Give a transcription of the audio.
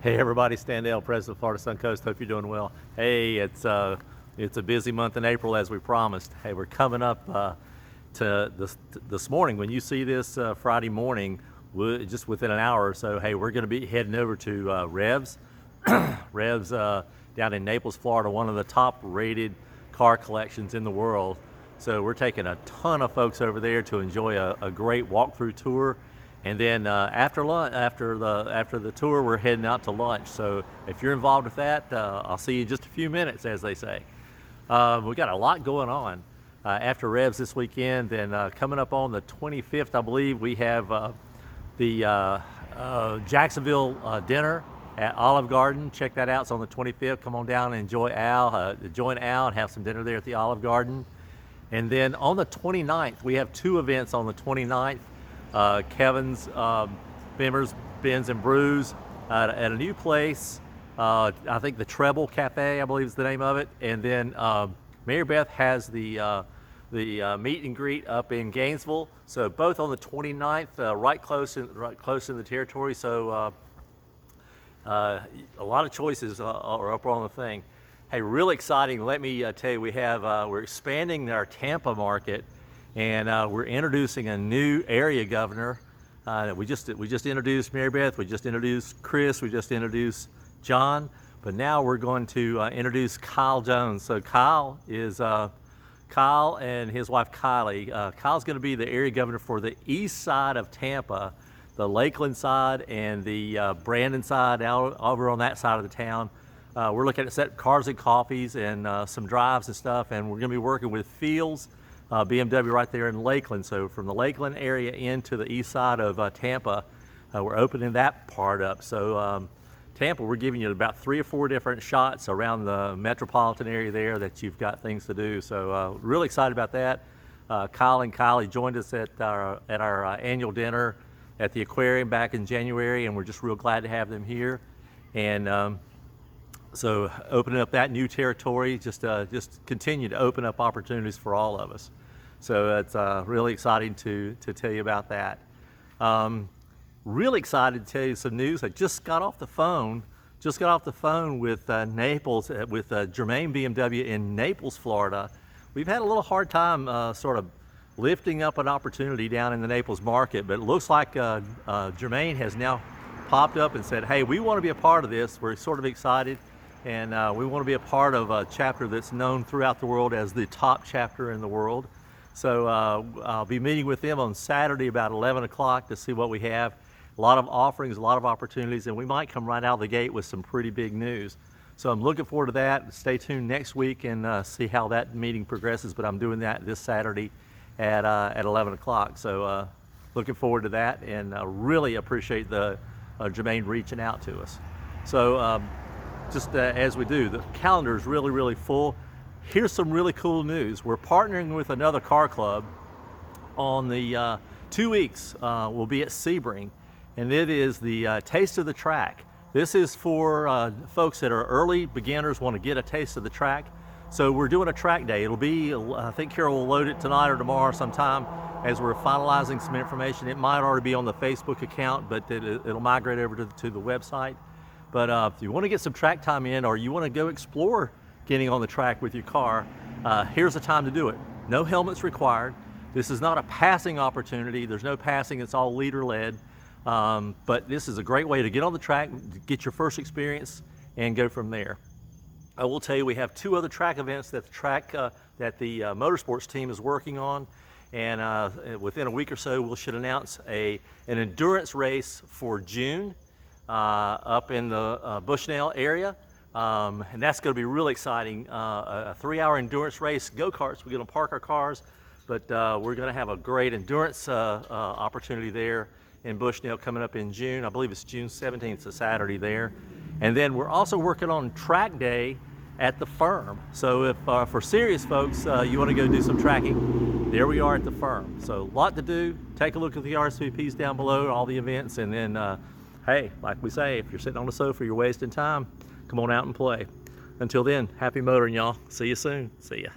Hey everybody, Stan Dale, President of Florida SunCoast. Hope you're doing well. Hey, it's a busy month in April as we promised. Hey, we're coming up to this morning. When you see this Friday morning, just within an hour or so, hey, we're going to be heading over to Revs. Revs down in Naples, Florida, one of the top rated car collections in the world. So we're taking a ton of folks over there to enjoy a great walkthrough tour. And then after the tour, we're heading out to lunch. So if you're involved with that, I'll see you in just a few minutes, as they say. We got a lot going on after Revs this weekend. Then coming up on the 25th, I believe, we have the Jacksonville dinner at Olive Garden. Check that out. It's on the 25th. Come on down and join Al and have some dinner there at the Olive Garden. And then on the 29th, we have two events on the 29th. Kevin's Bimmers, Bins and Brews at a new place. I think the Treble Cafe, I believe is the name of it. And then Meribeth has the meet and greet up in Gainesville. So both on the 29th, right close in the territory. So a lot of choices are up on the thing. Hey, really exciting. Let me tell you, we're expanding our Tampa market. And we're introducing a new area governor. We just introduced Meribeth, we just introduced Chris, we just introduced John, but now we're going to introduce Kyle Jones. So Kyle and his wife Kylie. Kyle's going to be the area governor for the east side of Tampa, the Lakeland side and the Brandon side, out over on that side of the town. We're looking at set cars and coffees and some drives and stuff, and we're going to be working with Fields. BMW right there in Lakeland. So from the Lakeland area into the east side of Tampa, we're opening that part up. So Tampa, we're giving you about 3 or 4 different shots around the metropolitan area there that you've got things to do. So really excited about that. Kyle and Kylie joined us at our annual dinner at the aquarium back in January, and we're just real glad to have them here. And so opening up that new territory, just continue to open up opportunities for all of us. So it's really exciting to tell you about that. Really excited to tell you some news. I just got off the phone with Naples, with Jermaine BMW in Naples, Florida. We've had a little hard time sort of lifting up an opportunity down in the Naples market, but it looks like Jermaine has now popped up and said, hey, we want to be a part of this. We're sort of excited. And we want to be a part of a chapter that's known throughout the world as the top chapter in the world. So I'll be meeting with them on Saturday about 11 o'clock to see what we have. A lot of offerings, a lot of opportunities, and we might come right out of the gate with some pretty big news. So I'm looking forward to that. Stay tuned next week and see how that meeting progresses, but I'm doing that this Saturday at 11 o'clock. So looking forward to that, and really appreciate the Jermaine reaching out to us. So just as we do, the calendar is really, really full. Here's some really cool news. We're partnering with another car club on the 2 weeks. We'll be at Sebring, and it is the Taste of the Track. This is for folks that are early beginners, want to get a taste of the track. So we're doing a track day. It'll be, I think Carol will load it tonight or tomorrow sometime as we're finalizing some information. It might already be on the Facebook account, but it'll migrate over to the website. But if you want to get some track time in, or you want to go explore getting on the track with your car, here's the time to do it. No helmets required. This is not a passing opportunity. There's no passing, it's all leader-led. But this is a great way to get on the track, get your first experience, and go from there. I will tell you, we have 2 other track events that the motorsports team is working on. And within a week or so, we should announce an endurance race for June. Up in the Bushnell area, and that's going to be really exciting. A 3-hour endurance race, go-karts. We're going to park our cars, but we're going to have a great endurance opportunity there in Bushnell coming up in June. I believe it's June 17th, it's a Saturday there. And then we're also working on track day at the firm. So if for serious folks, you want to go do some tracking, there we are at the firm. So a lot to do. Take a look at the RSVPs down below, all the events, and then hey, like we say, if you're sitting on the sofa, you're wasting time, come on out and play. Until then, happy motoring, y'all. See you soon. See ya.